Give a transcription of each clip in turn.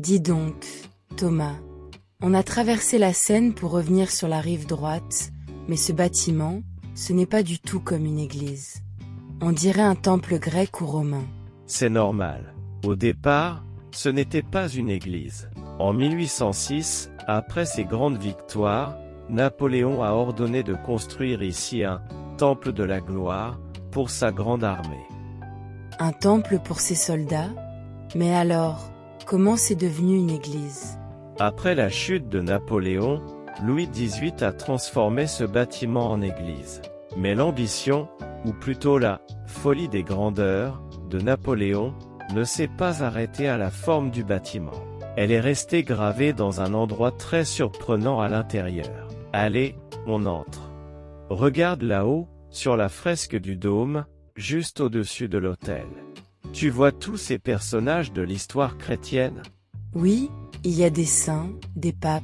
Dis donc, Thomas, on a traversé la Seine pour revenir sur la rive droite, mais ce bâtiment, ce n'est pas du tout comme une église. On dirait un temple grec ou romain. C'est normal. Au départ, ce n'était pas une église. En 1806, après ses grandes victoires, Napoléon a ordonné de construire ici un « temple de la gloire » pour sa grande armée. Un temple pour ses soldats? Mais alors, comment c'est devenu une église? Après la chute de Napoléon, Louis XVIII a transformé ce bâtiment en église. Mais l'ambition, ou plutôt la « folie des grandeurs » de Napoléon, ne s'est pas arrêtée à la forme du bâtiment. Elle est restée gravée dans un endroit très surprenant à l'intérieur. Allez, on entre. Regarde là-haut, sur la fresque du dôme, juste au-dessus de l'autel. Tu vois tous ces personnages de l'histoire chrétienne? Oui, il y a des saints, des papes,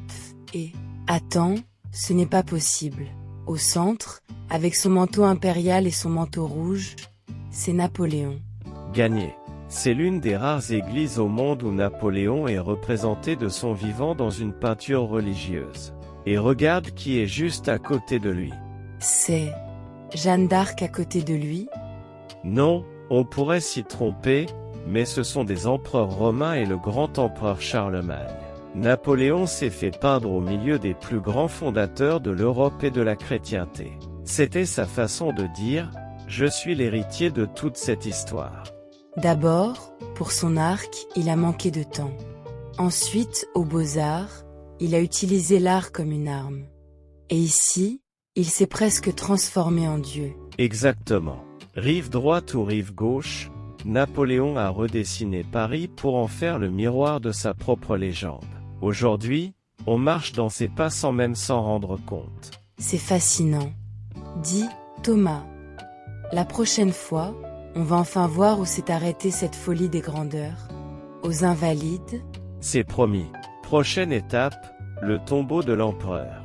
et... Attends, ce n'est pas possible. Au centre, avec son manteau impérial et son manteau rouge, c'est Napoléon. Gagné. C'est l'une des rares églises au monde où Napoléon est représenté de son vivant dans une peinture religieuse. Et regarde qui est juste à côté de lui. C'est Jeanne d'Arc à côté de lui? Non, on pourrait s'y tromper, mais ce sont des empereurs romains et le grand empereur Charlemagne. Napoléon s'est fait peindre au milieu des plus grands fondateurs de l'Europe et de la chrétienté. C'était sa façon de dire « Je suis l'héritier de toute cette histoire ». D'abord, pour son arc, il a manqué de temps. Ensuite, aux Beaux-Arts, il a utilisé l'art comme une arme. Et ici, il s'est presque transformé en Dieu. Exactement. Rive droite ou rive gauche, Napoléon a redessiné Paris pour en faire le miroir de sa propre légende. Aujourd'hui, on marche dans ses pas sans même s'en rendre compte. C'est fascinant. Dis, Thomas. La prochaine fois, on va enfin voir où s'est arrêtée cette folie des grandeurs. Aux Invalides? C'est promis. Prochaine étape, le tombeau de l'empereur.